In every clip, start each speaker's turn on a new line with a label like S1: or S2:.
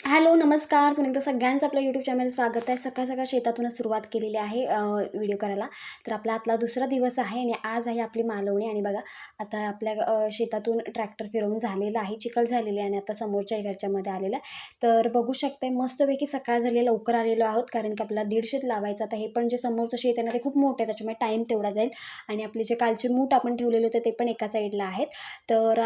S1: Hello, नमस्कार. पुन्हा एकदा सगळ्यांचं आपल्या यूट्यूब चॅनलमध्ये स्वागत आहे. सकाळ-सकाळ शेतातूनच सुरुवात केलेली आहे व्हिडिओ करायला. तर आपला आजला दुसरा दिवस आहे आणि आज आहे आपली मालवणी आणि बघा आता आपल्या शेतातून ट्रॅक्टर फिरवून झालेला आहे, चिखल झालेली आहे आणि आता समोरच्या घरच्यामध्ये आलेला आहे. तर बघू शकताय मस्तपैकी सकाळ झाली, लवकर आलेलो आहोत कारण की आपल्याला 150 लावायचं. आता हे पण जे समोरचं शेत आहे ना, ते खूप मोठं आहे, त्याच्यामुळे टाईम तेवढा जाईल आणि आपले जे कालचे मूठ आपण ठेवलेले होते ते पण एका साईडला आहेत. तर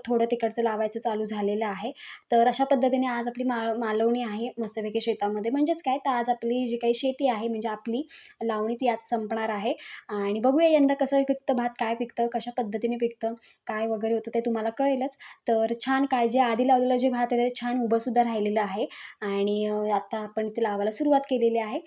S1: थोडं तिकडचं लावायचं चालू झालेलं आहे. तर अशा पद्धतीने आज आपली मालवणी आहे मस्तपैकी शेतामध्ये. म्हणजेच काय, तर आज आपली जी काही शेती आहे म्हणजे आपली लावणी ती आज संपणार आहे आणि बघूया यंदा कसं पिकतं भात, काय पिकतं, कशा पद्धतीने पिकतं, काय वगैरे होतं ते तुम्हाला कळेलच. तर छान काय जे आधी लावलेलं जे भात आहे ते छान उभंसुद्धा राहिलेलं आहे आणि आता आपण ते लावायला सुरुवात केलेली आहे.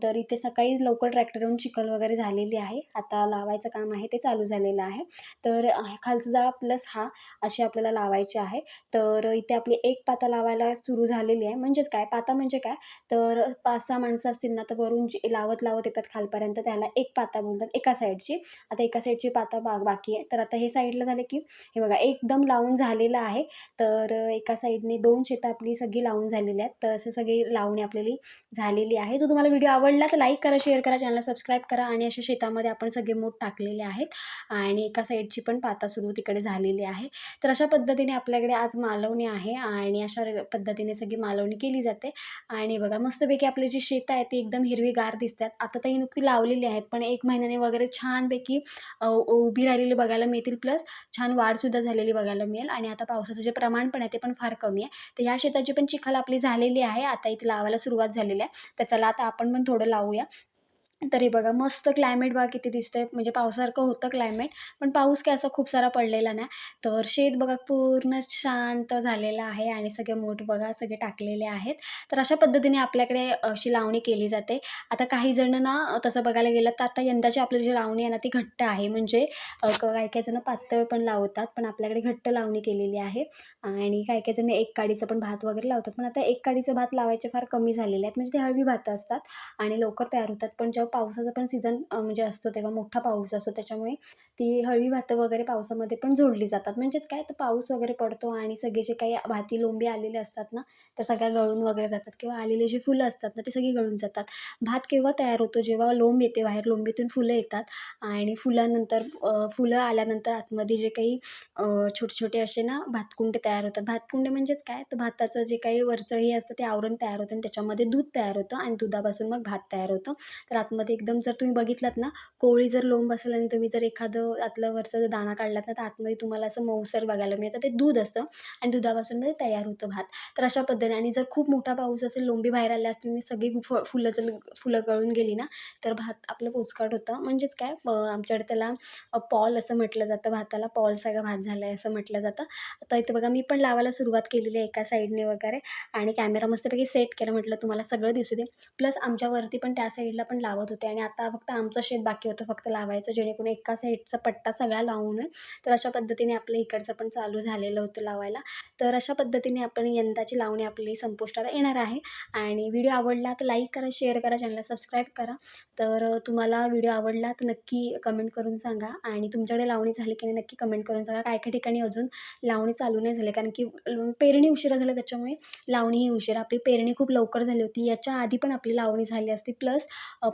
S1: तर इथे सकाळी लवकर ट्रॅक्टर येऊन चिखल वगैरे झालेली आहे. आता लावायचं काम आहे ते चालू झालेलं आहे. तर खालचा जाळा प्लस हा असे आपल्याला लावायचे आहे. तर इथे आपली एक पाता लावायला सुरू झालेली आहे. म्हणजेच काय, पाता म्हणजे काय, तर 5-6 माणसं असतील ना, तर वरून जे लावत येतात खालपर्यंत त्याला एक पाता बोलतात एका साईडची. आता एका साईडची पाता बाकी आहे. तर आता हे साईडला झालं की हे बघा एकदम लावून झालेलं आहे. तर एका साईडने 2 शेतं आपली सगळी लावून झालेली आहेत. तर असे सगळी लावणी आपल्याली झालेली आहे. जर तुम्हाला व्हिडिओ आवडला तर लाईक करा, शेअर करा, चॅनलला सबस्क्राईब करा आणि अशा शेतामध्ये आपण सगळे मूठ टाकलेले आहेत आणि एका साईडची पण पाता सुरू तिकडे झालेली आहे. तर अशा पद्धतीने आपल्याकडे आज मालवणी आहे आणि अशा पद्धतीने सगळी मालवणी केली जाते आणि बघा मस्तपैकी आपले जी शेतं आहेत ती एकदम हिरवीगार दिसतात. आता तर ही नुकती लावलेली आहेत, पण 1 महिन्याने वगैरे छानपैकी उभी राहिलेली बघायला मिळतील, प्लस छान वाढसुद्धा झालेली बघायला मिळेल आणि आता पावसाचं जे प्रमाण पण आहे ते पण फार कमी आहे. तर ह्या शेताची पण चिखल आपली झालेली आहे. आता इथे लावायला सुरुवात झालेली आहे. तर चला आता आपण पण थोडं लावूया. तरी बघा मस्त क्लायमेट बघा किती दिसतंय, म्हणजे पावसासारखं होतं क्लायमेट, पण पाऊस काय असा खूप सारा पडलेला नाही. तर शेत बघा पूर्ण शांत झालेलं आहे आणि सगळे मूठ बघा सगळे टाकलेले आहेत. तर अशा पद्धतीने आपल्याकडे अशी लावणी केली जाते. आता काही जण ना तसं बघायला गेलं तर आता यंदाची आपली जी लावणी आहे ना ती घट्ट आहे, म्हणजे काही-काही जण पातळ पण लावतात, पण आपल्याकडे घट्ट लावणी केलेली आहे आणि काही-काही जण एक काडीचं पण भात वगैरे लावतात. पण आता एक काडीचं भात लावायचे फार कमी झालेले आहेत, म्हणजे ते हळवी भातं असतात आणि लवकर तयार होतात. पण जेव्हा पावसाचा पण सीझन म्हणजे असतो तेव्हा मोठा पाऊस असतो, त्याच्यामुळे ती हळवी भातं वगैरे पावसामध्ये पण जोडली जातात. म्हणजेच काय, तर पाऊस वगैरे पडतो आणि सगळे जे काही भाती लोंबी आलेले असतात ना, त्या सगळ्या गळून वगैरे जातात किंवा आलेली जी फुलं असतात ना, ती सगळी गळून जातात. भात केव्हा तयार होतो, जेव्हा लोंब येते बाहेर, लोंबीतून फुलं येतात आणि फुलानंतर फुलं आल्यानंतर आतमध्ये जे काही छोटे-छोटे असे ना भातकुंडे तयार होतात. भातकुंडे म्हणजेच काय, तर भाताचं जे काही वरचं हे असतं ते आवरण तयार होतं आणि त्याच्यामध्ये दूध तयार होतं आणि दुधापासून मग भात तयार होतं. तर आतमध्ये एकदम जर तुम्ही बघितलात ना, कोवळी जर लोंब असेल आणि तुम्ही जर एखादं आतलं वरचा जर दाणा काढलात ना, तर आतमध्ये तुम्हाला असं मऊसर बघायला मिळतं. ते दूध असतं आणि दुधापासून मग तयार होतं भात. तर अशा पद्धतीने आणि जर खूप मोठा पाऊस असेल, लोंबी बाहेर आल्या असतील आणि सगळी फुलं जर फुलं गळून गेली ना, तर भात आपलं पोचकाट होतं. म्हणजेच काय, आमच्याकडे त्याला पॉल असं म्हटलं जातं भाताला. पॉल सगळा भात झाला आहे असं म्हटलं जातं. आता इथे बघा मी पण लावायला सुरुवात केलेली आहे एका साईडने वगैरे आणि कॅमेरा मस्तपैकी सेट केला. म्हटलं तुम्हाला सगळं दिसू दे. प्लस आमच्यावरती पण त्या साईडला पण लावत होते आणि आता फक्त आमचं शेत बाकी होतं फक्त लावायचं, जेणेकरून एका साईडचा पट्टा सगळा लावून आहे. तर अशा पद्धतीने आपलं इकडचं पण चालू झालेलं होतं लावायला. तर अशा पद्धतीने आपण यंदाची लावणी आपली संपुष्टात येणार आहे आणि व्हिडिओ आवडला तर लाईक करा, शेअर करा, चॅनलला सबस्क्राईब करा. तर तुम्हाला व्हिडिओ आवडला तर नक्की कमेंट करून सांगा आणि तुमच्याकडे लावणी झाली की नाही नक्की कमेंट करून सांगा. काही-काही ठिकाणी अजून लावणी चालू नाही झाली, कारण की पेरणी उशिरा झाली, त्याच्यामुळे लावणी ही उशिरा. आपली पेरणी खूप लवकर झाली होती. याच्या आधी पण आपली लावणी झाली असती, प्लस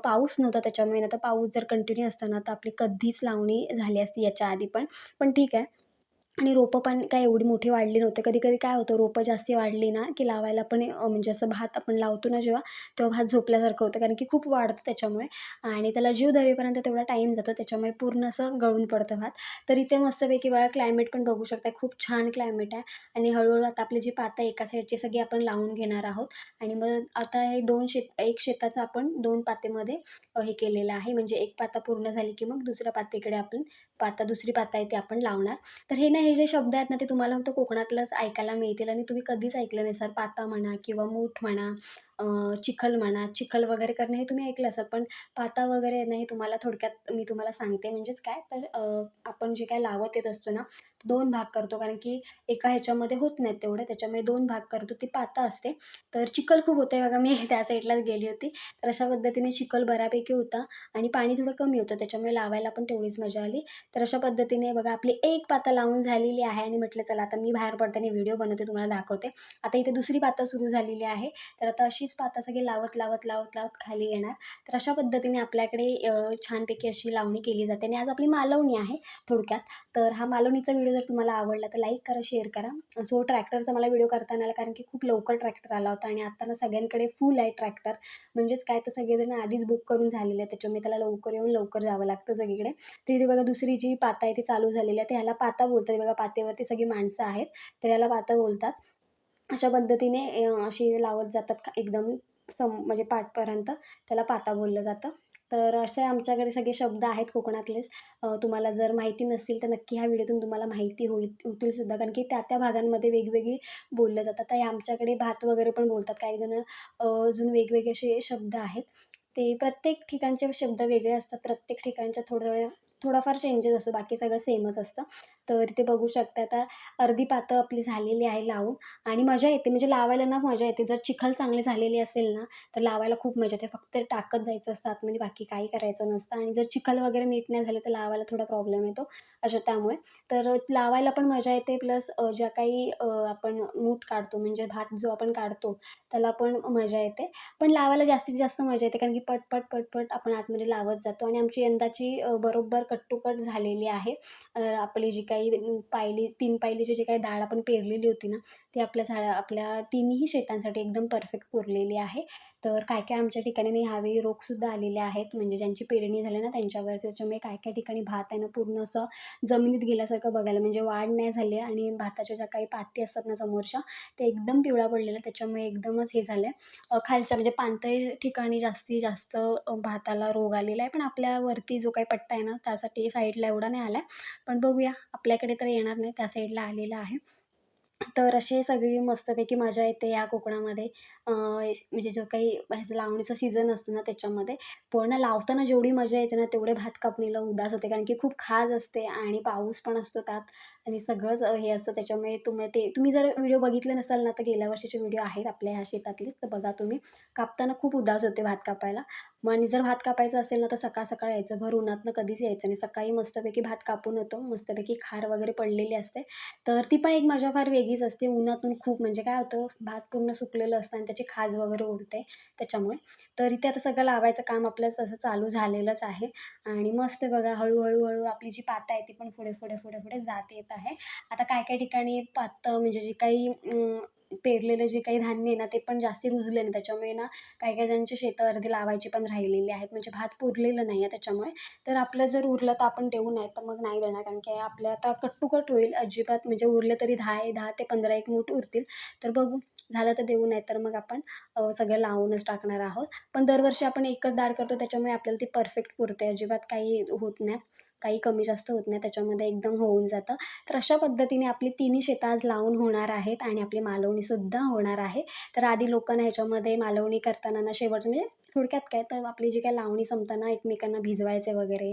S1: पाऊस नव्हता त्याच्यामुळे. आता पाऊस जर कंटिन्यू असता ना, तर आपली कधीच लावणी झाली असती याच्या आधी पण. पण ठीक आहे. आणि रोपं पण काय एवढी मोठी वाढली नव्हती. कधी-कधी काय होतं, रोपं जास्ती वाढली ना, की लावायला पण म्हणजे असं भात आपण लावतो ना जेव्हा, तेव्हा भात झोपल्यासारखं होतं, कारण की खूप वाढतं त्याच्यामुळे आणि त्याला जीव धरेपर्यंत तेवढा टाईम जातो. त्याच्यामुळे पूर्ण असं गळून पडतं भात. तर इथे मस्तपैकी बघा क्लायमेट पण बघू शकता. खूप छान क्लायमेट आहे आणि हळू आता आपली जी पातं एका साईडची सगळी आपण लावून घेणार आहोत आणि मग आता हे 2 एक शेताचं आपण 2 पातेमध्ये हे केलेलं आहे. म्हणजे एक पाता पूर्ण झाली की मग दुसऱ्या पातेकडे आपण दुसरी पाता आहे ती आपण लावणार. तर हे ना, हे जे शब्द आहेत ना, ते तुम्हाला फक्त कोकणातलंच ऐकायला मिळतील आणि तुम्ही कधीच ऐकलं नसेल. पाता म्हणा किंवा मूठ म्हणा, चिखल म्हणा, चिखल वगैरे करणं हे तुम्ही ऐकलं असाल. पण पाता वगैरे नाही तुम्हाला थोडक्यात मी तुम्हाला सांगते. म्हणजेच काय तर आपण जे काही लावत येत असतो ना, 2 भाग करतो कारण की एका ह्याच्यामध्ये होत नाहीत तेवढे, त्याच्यामुळे 2 भाग करतो. ती पाता असते. तर चिखल खूप होते बघा, मी त्या साईडलाच गेली होती. तर अशा पद्धतीने चिखल बऱ्यापैकी होता आणि पाणी थोडं कमी होतं, त्याच्यामुळे लावायला पण तेवढीच मजा आली. तर अशा पद्धतीने बघा आपली एक पाता लावून झालेली आहे आणि म्हटलं चला आता मी बाहेर पडताना व्हिडिओ बनवते, तुम्हाला दाखवते. आता इथे दुसरी पाता सुरू झालेली आहे. तर आता अशीच पाता सगळी लावत खाली येणार. तर अशा पद्धतीने आपल्याकडे छानपैकी अशी लावणी केली जाते आणि आज आपली मालवणी आहे थोडक्यात. तर हा मालवणीचा व्हिडिओ जर तुम्हाला आवडला तर लाईक करा, शेअर करा. सो ट्रॅक्टरचा मला व्हिडिओ करता नाही आला कारण की खूप लवकर ट्रॅक्टर आला होता आणि आता ना सगळ्यांकडे फुल आहे ट्रॅक्टर. म्हणजेच काय तर सगळेजण आधीच बुक करून झालेले आहेत. त्याच्यामुळे त्याला लवकर येऊन लवकर जावं लागतं सगळीकडे. तर इथे बघा दुसरी जी पाता आहे ती चालू झालेली आहे. तर ह्याला पाता बोलतात. बघा पातेवरती सगळी माणसं आहेत. तर याला पाता बोलतात. अशा पद्धतीने अशी लावत जातात एकदम म्हणजे पाठपर्यंत त्याला पाता बोललं जातं. तर असे आमच्याकडे सगळे शब्द आहेत कोकणातलेच. तुम्हाला जर माहिती नसतील तर नक्की ह्या व्हिडिओतून तुम्हाला माहिती होतील सुद्धा कारण की त्या भागांमध्ये वेगवेगळी बोललं जातात. तर हे आमच्याकडे भात वगैरे पण बोलतात. काही जण अजून वेगवेगळे असे शब्द आहेत. ते प्रत्येक ठिकाणचे शब्द वेगळे असतात. प्रत्येक ठिकाणच्या थोडाफार चेंजेस असतो. बाकी सगळं सेमच असतं. तर इथे बघू शकता आता अर्धी पातं आपली झालेली आहे लावून आणि मजा येते म्हणजे लावायला ना मजा येते. जर चिखल चांगली झालेली असेल ना, तर लावायला खूप मजा येते. फक्त ते टाकत जायचं असतं आतमध्ये, बाकी काही करायचं नसतं आणि जर चिखल वगैरे नीट नाही झाले, तर लावायला थोडा प्रॉब्लेम येतो त्यामुळे. तर लावायला पण मजा येते प्लस ज्या काही आपण मूठ काढतो म्हणजे भात जो आपण काढतो, त्याला पण मजा येते. पण लावायला जास्तीत जास्त मजा येते कारण की पट आपण आतमध्ये लावत जातो आणि आमची यंदाची बरोबर कट टू कट झालेली आहे. आपली जी काही पायली 3 पायलीची जी काही डाळ आपण पेरलेली होती ना, ती आपल्या तिन्ही शेतांसाठी एकदम परफेक्ट पुरलेली आहे. तर काय-काय आमच्या ठिकाणी ना ह्यावेळी रोगसुद्धा आलेले आहेत. म्हणजे ज्यांची पेरणी झाली ना त्यांच्यावर. त्याच्यामुळे काय-काय ठिकाणी भात आहे ना पूर्ण असं जमिनीत गेल्यासारखं बघायला म्हणजे वाढ नाही झाली आणि भाताच्या ज्या काही पाती असतात ना समोरच्या, ते एकदम पिवळा पडलेला. त्याच्यामुळे एकदमच हे झालंय. खालच्या म्हणजे पाणथळी ठिकाणी जास्तीत जास्त भाताला रोग आलेला आहे. पण आपल्या वरती जो काही पट्टा आहे ना, त्यासाठी साईडला एवढा नाही आला पण बघूया आपल्याकडे तर येणार नाही, त्या साईडला आलेला आहे. तर असे सगळी मस्तपैकी मजा येते या कोकणामध्ये. म्हणजे जो काही ह्याचा लावणीचा सीझन असतो ना त्याच्यामध्ये. पण लावताना जेवढी मजा येते ना, तेवढे भात कापणीला उदास होते. कारण की खूप खाज असते आणि पाऊस पण असतो त्यात आणि सगळंच हे असतं. त्याच्यामुळे तुम्ही जर व्हिडिओ बघितले नसाल ना, तर गेल्या वर्षीचे व्हिडिओ आहेत आपल्या ह्या शेतातलेच, तर बघा तुम्ही. कापताना खूप उदास होते भात कापायला. मग आणि जर भात कापायचा असेल ना, तर सकाळ-सकाळ यायचं. भर उन्हातनं कधीच यायचं नाही. सकाळी मस्तपैकी भात कापून होतो. मस्तपैकी खार वगैरे पडलेली असते. तर ती पण एक मजा फार वेगळीच असते. उन्हातून खूप म्हणजे काय होतं, भात पूर्ण सुकलेलं असतं आणि त्याची खाज वगैरे उडते त्याच्यामुळे. तर इथे आता सगळं लावायचं काम आपलं तसं चालू झालेलंच आहे आणि मस्त बघा हळू आपली जी पातं आहे ती पण पुढे जात येत आहे. आता काय-काय ठिकाणी पातं म्हणजे जे काही पेरलेलं जे काही धान्य आहे ना, ते पण जास्ती रुजले नाही. त्याच्यामुळे ना काही-काही जणांची शेतं अर्धी लावायची पण राहिलेली आहेत. म्हणजे भात पुरलेलं नाही आहे त्याच्यामुळे. तर आपलं जर उरलं तर आपण देऊ नये, तर मग नाही देणार. कारण की आपलं आता कट टू कट होईल. अजिबात म्हणजे उरले तरी 10 ते 15 एक मूठ उरतील. तर बघू झालं तर देऊ, नाही तर मग आपण सगळं लावूनच टाकणार आहोत. पण दरवर्षी आपण एकच डाळ करतो त्याच्यामुळे आपल्याला ती परफेक्ट पुरते. अजिबात काही होत नाही. काही कमी जास्त होत नाही. त्याच्यामध्ये एकदम होऊन जातं. तर अशा पद्धतीने आपली तिन्ही शेतं आज लावून होणार आहेत आणि आपली मालवणीसुद्धा होणार आहे. तर आधी लोकांना ह्याच्यामध्ये मालवणी करताना ना शेवटचं म्हणजे थोडक्यात काय तर आपली जी काही लावणी संपताना एकमेकांना भिजवायचे वगैरे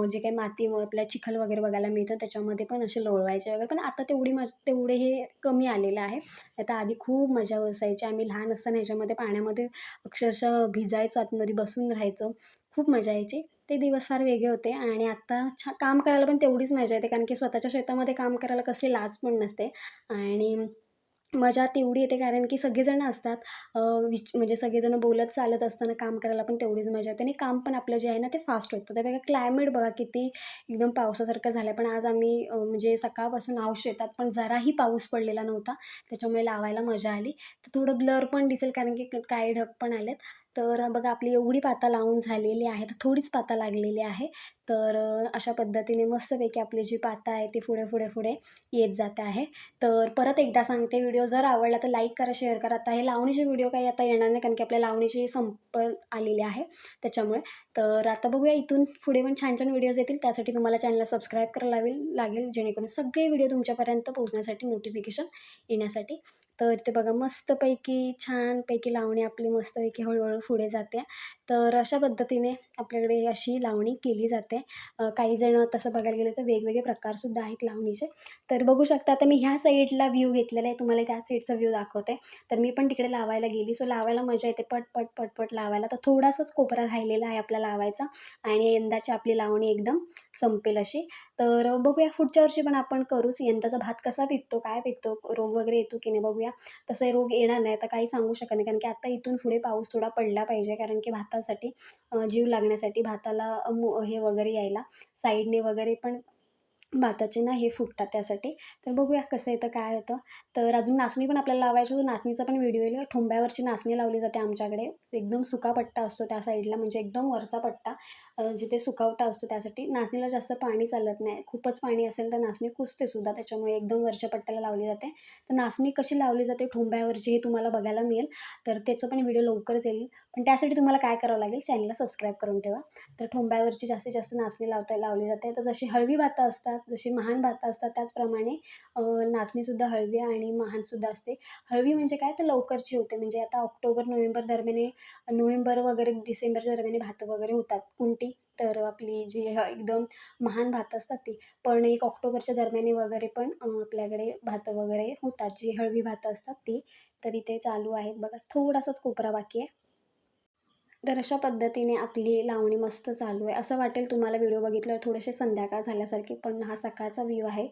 S1: जे काही माती आपल्या चिखल वगैरे बघायला मिळतं त्याच्यामध्ये पण असे लोळवायचे वगैरे. पण आता तेवढे हे कमी आलेलं आहे. आता आधी खूप मजा असायची. आम्ही लहान असताना ह्याच्यामध्ये पाण्यामध्ये अक्षरशः भिजायचो, आतमध्ये बसून राहायचो. खूप मजा यायची. ते दिवस फार वेगळे होते आणि आता काम करायला पण तेवढीच मजा येते कारण की स्वतःच्या शेतामध्ये काम करायला कसली लाज पण नसते आणि मजा तेवढी येते कारण की सगळेजण असतात. म्हणजे सगळेजण बोलत चालत असताना काम करायला पण तेवढीच मजा येते आणि काम पण आपलं जे आहे ना ते फास्ट होतं. तर बघा क्लायमेट बघा किती एकदम पावसासारखं झालं पण आज आम्ही म्हणजे सकाळपासून आहोत शेतात पण जराही पाऊस पडलेला नव्हता. त्याच्यामुळे लावायला मजा आली. तर थोडं ब्लर पण दिसेल कारण की काळे ढग पण आलेत. तर बघा आपली एवढी पाता लावून झालेली आहे. तर थोडीच पाता लागलेली आहे. तर अशा पद्धतीने मस्तपैकी आपली जी पाता आहे ती पुढे येत जाते आहे. तर परत एकदा सांगते व्हिडिओ जर आवडला तर लाईक करा, शेअर करा. आता हे लावणीचे व्हिडिओ काही आता येणार नाही कारण की आपल्या लावणीची आलेली आहे त्याच्यामुळे. तर आता बघूया इथून पुढे पण छान व्हिडिओज येतील. त्यासाठी तुम्हाला चॅनलला सबस्क्राईब करायला लागेल जेणेकरून सगळे व्हिडिओ तुमच्यापर्यंत पोहोचण्यासाठी नोटिफिकेशन येण्यासाठी. तर ते बघा मस्तपैकी छानपैकी लावणी आपली मस्तपैकी हळू-हळू पुढे जाते. तर अशा पद्धतीने आपल्याकडे अशी लावणी केली जाते. काही जण तसं बघायला गेलं तर वेगवेगळे प्रकारसुद्धा आहेत लावणीचे. तर बघू शकता आता मी ह्या साईडला व्ह्यू घेतलेला आहे. तुम्हाला त्या साईडचा व्ह्यू दाखवते. तर मी पण तिकडे लावायला गेली. सो लावायला मजा येते पट, पट लावायला. तर थोडासाच कोपरा राहिलेला आहे आपला लावायचा आणि यंदाची आपली लावणी एकदम संपेल अशी. तर बघूया पुढच्या वर्षी पण आपण करूच. यंदाचा भात कसा पिकतो, काय पिकतो, रोग वगैरे येतो की नाही बघूया. तसे रोग येणार नाही तर काही सांगू शकत नाही. कारण की आता इथून पुढे पाऊस थोडा पडला पाहिजे. कारण की भातासाठी जीव लागण्यासाठी भाताला हे वगैरे यायला साईडने वगैरे पण भाताचे ना हे फुटतात त्यासाठी. तर बघूया कसं येतं, काय होतं. तर अजून नाचणी पण आपल्याला लावायची होती. नाचणीचा पण व्हिडिओ येईल. ठोंब्यावरची नाचणी लावली जाते आमच्याकडे. एकदम सुका पट्टा असतो त्या साईडला म्हणजे एकदम वरचा पट्टा जिथे सुकावटा असतो त्यासाठी. नाचणीला जास्त पाणी चालत नाही. खूपच पाणी असेल तर नाचणी कुजते सुद्धा. त्याच्यामुळे एकदम वरच्या पट्ट्याला लावली जाते. तर नाचणी कशी लावली जाते ठोंब्यावरची हे तुम्हाला बघायला मिळेल. तर त्याचं पण व्हिडिओ लवकरच येईल. पण त्यासाठी तुम्हाला काय करावं लागेल, चॅनलला सबस्क्राईब करून ठेवा. तर ठोंब्यावरची जास्तीत जास्त नाचणी लावली जाते. तर जशी हळवी भातं असतात, जशी महान भातं असतात त्याचप्रमाणे नाचणीसुद्धा हळवी आणि महानसुद्धा असते. हळवी म्हणजे काय तर लवकरची होते. म्हणजे आता ऑक्टोबर, नोव्हेंबर दरम्यान नोव्हेंबर वगैरे डिसेंबरच्या दरम्यान भातं वगैरे होतात कुंटी. तर आपली जी एकदम महान भातं असतात ती. पण एक ऑक्टोबरच्या दरम्यान वगैरे पण आपल्याकडे भातं वगैरे होतात. जी हळवी भातं असतात ती. तर इथे चालू आहेत बघा. थोडासाच कोपरा बाकी आहे. तर अशा पद्धतीने आपली लावणी मस्त चालू आहे. असं वाटेल तुम्हाला व्हिडिओ बघितल्यावर थोडेसे संध्याकाळ झाल्यासारखी, पण हा सकाळचा व्ह्यू आहे.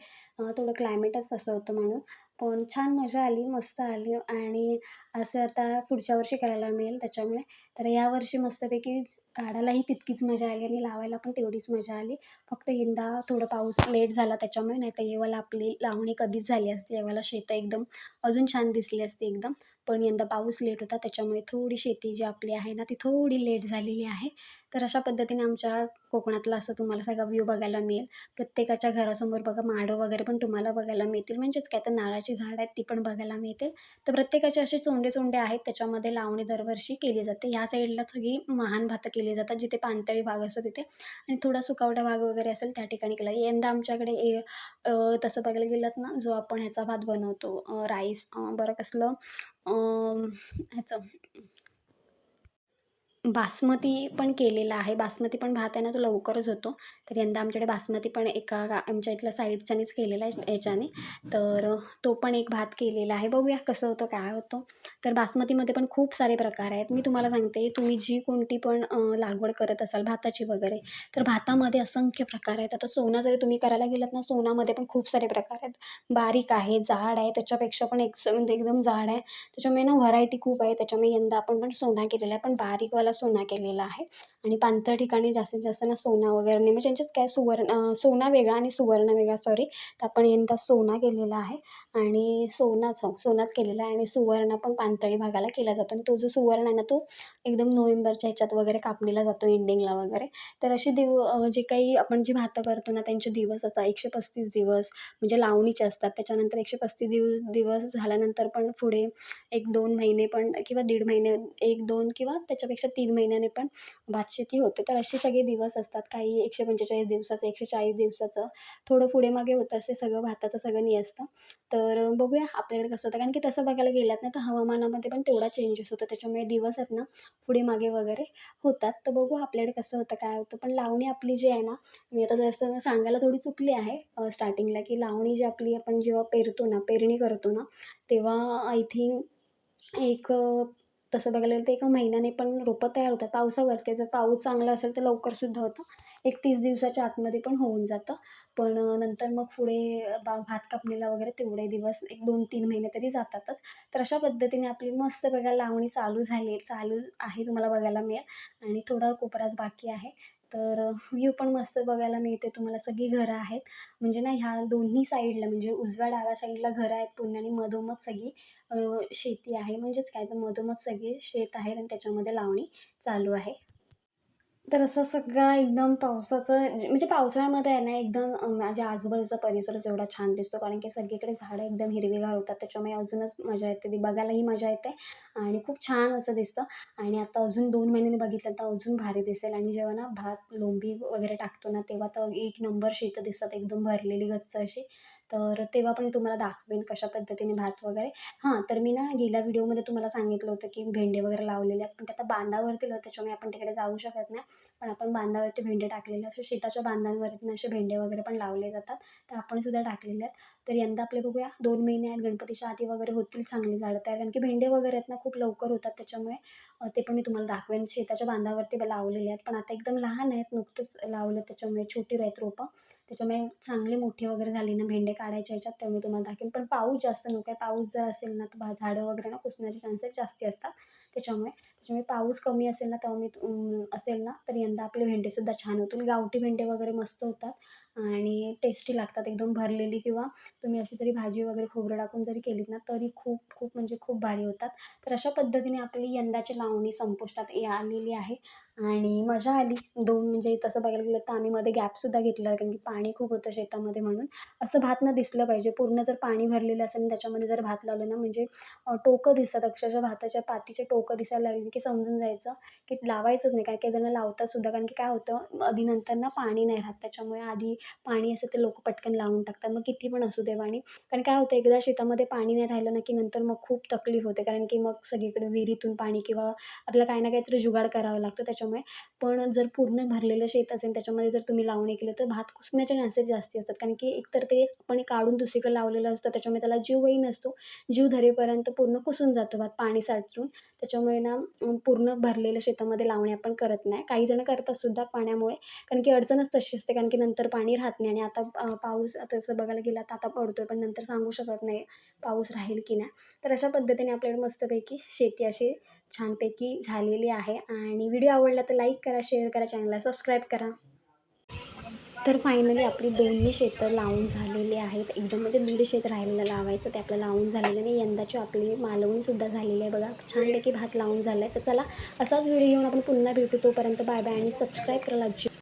S1: थोडं क्लायमेटच तसं होतं म्हणून. पण छान मजा आली, मस्त आली आणि असं आता पुढच्या वर्षी करायला मिळेल त्याच्यामुळे. तर यावर्षी मस्तपैकी काढायलाही तितकीच मजा आली आणि लावायला पण तेवढीच मजा आली. फक्त यंदा थोडं पाऊस लेट झाला त्याच्यामुळे, नाहीतर येवाला आपली लावणी कधीच झाली असती. येवाला शेतं एकदम अजून छान दिसली असती एकदम. पण यंदा पाऊस लेट होता त्याच्यामुळे थोडी शेती जी आपली आहे ना ती थोडी लेट झालेली आहे. तर अशा पद्धतीने आमच्या कोकणातला असं तुम्हाला सगळा व्ह्यू बघायला मिळेल. प्रत्येकाच्या घरासमोर बघा माडं वगैरे पण तुम्हाला बघायला मिळतील. म्हणजेच काय तर नारळाची झाडं आहेत ती पण बघायला मिळतील. तर प्रत्येकाचे असे चोंडे-चोंडे आहेत त्याच्यामध्ये लावणी दरवर्षी केली जाते. ह्या साईडला सगळी महान भातं केली जातात जिथे पाणथळी भाग असतो तिथे आणि थोडा सुकावटा भाग वगैरे असेल त्या ठिकाणी केला. यंदा आमच्याकडे तसं बघायला गेलात ना जो आपण ह्याचा भात बनवतो राईस बरं कसलं ह्याचं बासमती पण केलेला आहे. बासमती पण भात आहे ना, तो लवकरच होतो. तर यंदा आमच्याकडे बासमती पण एका आमच्या इथल्या साईडच्यानीच केलेला आहे याच्याने. तर तो पण एक भात केलेला आहे. बघूया कसं होतं, काय होतं. तर बासमतीमध्ये पण खूप सारे प्रकार आहेत. मी तुम्हाला सांगते, तुम्ही जी कोणती पण लागवड करत असाल भाताची वगैरे, तर भातामध्ये असंख्य प्रकार आहेत. आता सोना जरी तुम्ही करायला गेलात ना, सोनामध्ये पण खूप सारे प्रकार आहेत. बारीक आहे, जाड आहे, त्याच्यापेक्षा पण म्हणजे एकदम जाड आहे. त्याच्यामुळे ना व्हरायटी खूप आहे. त्याच्यामुळे यंदा आपण पण सोना केलेला आहे, पण बारीकवाला सोना केलेला आहे आणि पाणथळ ठिकाणी जास्तीत जास्त ना सोना वगैरे नाही म्हणजे त्यांच्याच काय सोना वेगळा आणि सुवर्ण वेगळा सॉरी. तर आपण यंदा सोना केलेला आहे आणि सोनाच केलेला आहे आणि सुवर्ण पण पाणथळी भागाला केला जातो आणि तो जो सुवर्ण आहे ना, तो एकदम नोव्हेंबरच्या ह्याच्यात वगैरे कापणीला जातो एंडिंगला वगैरे. तर असे जे काही आपण जी भातं करतो ना, त्यांचे दिवस असतात 135 दिवस म्हणजे लावणीचे असतात. त्याच्यानंतर 135 दिवस झाल्यानंतर पण पुढे 1-2 महिने पण किंवा दीड महिने 1-2 किंवा त्याच्यापेक्षा 3 महिन्याने पण भातशेती होते. तर असे सगळे दिवस असतात. काही 145 दिवसाचं, 140 दिवसाचं, थोडं पुढे मागे होतं असे सगळं भाताचं सगळं असतं. तर बघूया आपल्याकडे कसं होतं. कारण की तसं बघायला गेलात ना, तर हवामानामध्ये पण तेवढा चेंजेस होतो. त्याच्यामुळे दिवस आहेत ना, पुढे मागे वगैरे होतात. तर बघू आपल्याकडे कसं होतं, काय होतं. पण लावणी आपली जी आहे ना, मी आता जसं सांगायला थोडी चुकली आहे स्टार्टिंगला, की लावणी जी आपली आपण जेव्हा पेरतो ना, पेरणी करतो ना, तेव्हा आय थिंक एक तसं बघायला गेलं तर 1 महिन्याने पण रोपं तयार होतात. पावसावरती जर पाऊस चांगला असेल तर लवकरसुद्धा होतं. 30 दिवसाच्या आतमध्ये पण होऊन जातं. पण नंतर मग पुढे भात कापणीला वगैरे तेवढे दिवस 1-2-3 महिने तरी जातातच. तर अशा पद्धतीने आपली मस्त बघा लावणी चालू आहे तुम्हाला बघायला मिळेल आणि थोडा कोपराच बाकी आहे. तर व्ह्यू पण मस्त बघायला मिळते तुम्हाला. सगळी घरं आहेत. म्हणजे ना ह्या दोन्ही साईडला म्हणजे उजव्या डाव्या साईडला घरं आहेत पूर्ण आणि मधोमध सगळी शेती आहे. म्हणजेच काय तर मधोमध सगळे शेत आहेत आणि त्याच्यामध्ये लावणी चालू आहे. तर असं सगळा एकदम पावसाचं म्हणजे पावसाळ्यामध्ये आहे ना एकदम माझ्या आजूबाजूचा परिसरच एवढा छान दिसतो कारण की सगळीकडे झाडं एकदम हिरवीगार होतात. त्याच्यामुळे अजूनच मजा येते. ती बघायलाही मजा येते आणि खूप छान असं दिसतं आणि आता अजून 2 महिन्यांनी बघितलं तर अजून भारी दिसेल आणि जेव्हा ना भात लोंबी वगैरे टाकतो ना, तेव्हा तर एक नंबर शेतं दिसतात एकदम भरलेली गच्च अशी. तर तेव्हा पण तुम्हाला दाखवेन कशा पद्धतीने भात वगैरे. हां, तर मी ना गेल्या व्हिडिओमध्ये तुम्हाला सांगितलं होतं, की भेंडे वगैरे लावलेले आहेत. पण ते आता बांधावरती लावलं त्याच्यामुळे आपण तिकडे जाऊ शकत नाही. पण आपण बांधावरती भेंडे टाकलेले असे शेताच्या बांधांवरती ना असे भेंडे वगैरे पण लावले जातात. तर आपण सुद्धा टाकलेले आहेत. तर यंदा आपले बघूया 2 महिने आहेत गणपतीच्या आधी वगैरे होतील चांगली झाडं तयार. कारण की भेंडे वगैरे आहेत ना खूप लवकर होतात त्याच्यामुळे ते पण मी तुम्हाला दाखवेन. शेताच्या बांधावरती लावलेले आहेत. पण आता एकदम लहान आहेत, नुकतंच लावलं त्याच्यामुळे छोटी आहेत रोपं. त्याच्यामुळे चांगली मोठी वगैरे झाली ना भेंडे काढायच्या ह्याच्यात तेव्हा मी तुम्हाला दाखवेन. पण पाऊस जास्त नको आहे. पाऊस जर असेल ना तर झाडं वगैरे ना कुजण्याचे चान्सेस जास्ती असतात त्याच्यामुळे पाऊस कमी असेल ना तेव्हा मी असेल ना तर यंदा आपले भेंडेसुद्धा छान होतील. गावठी भेंडे वगैरे मस्त होतात आणि टेस्टी लागतात एकदम भरलेली किंवा तुम्ही अशी जरी भाजी वगैरे खोबरं टाकून जरी केलीत ना तरी खूप खूप म्हणजे खूप भारी होतात. तर अशा पद्धतीने आपली यंदाची लावणी संपुष्टात आलेली आहे आणि मजा आली. 2 म्हणजे तसं बघायला गेलं तर आम्ही मध्ये गॅपसुद्धा घेतला कारण की पाणी खूप होतं शेतामध्ये म्हणून. असं भात ना दिसलं पाहिजे. पूर्ण जर पाणी भरलेलं असेल आणि त्याच्यामध्ये जर भात लावलं ना म्हणजे टोकं दिसतात अक्षरशः भाताच्या पातीचे टोकं दिसायला लागली की समजून जायचं की लावायचंच नाही. काही-काही जण लावतात सुद्धा कारण की काय होतं आधी नंतर ना पाणी नाही राहत त्याच्यामुळे आधी पाणी असतं ते लोकं पटकन लावून टाकतात. मग किती पण असू दे पाणी. कारण काय होतं एकदा शेतामध्ये पाणी नाही राहिलं ना की नंतर मग खूप तकलीफ होते. कारण की मग सगळीकडे विहिरीतून पाणी किंवा आपल्याला काही ना काहीतरी जुगाड करावा लागतो त्याच्यामुळे. पण जर पूर्ण भरलेलं शेत असेल त्याच्यामध्ये जर तुम्ही लावणी केलं तर भात कुजण्याचे चान्सेस जास्ती असतात. कारण की एकतर ते आपण काढून दुसरीकडे लावलेलं असतं त्याच्यामुळे त्याला जीवही नसतो. जीव धरेपर्यंत पूर्ण कुसून जातं भात पाणी साचून. त्याच्यामुळे ना पूर्ण भरलेल्या शेतामध्ये लावणी आपण करत नाही. काही जण करतात सुद्धा पाण्यामुळे. कारण की अडचणच तशी असते कारण की नंतर पाणी राहत नाही आणि आता पाऊस तसं बघायला गेलं तर आता पडतोय पण नंतर सांगू शकत नाही पाऊस राहील की नाही. तर अशा पद्धतीने आपल्याकडे मस्तपैकी शेती अशी छानपैकी झालेली आहे आणि व्हिडिओ आवडला तर लाईक करा, शेअर करा, चॅनलला सबस्क्राईब करा. तर फायनली आपली दोन्ही शेतं लावून झालेली आहेत. एकदम म्हणजे दीड शेत राहिलेलं लावायचं ते आपलं लावून झालेलं आणि यंदाची आपली मालवणीसुद्धा झालेली आहे बघा. छानपैकी भात लावून झाला आहे. तर चला असाच व्हिडिओ घेऊन आपण पुन्हा भेटू. तोपर्यंत बाय बाय आणि सबस्क्राईब करायला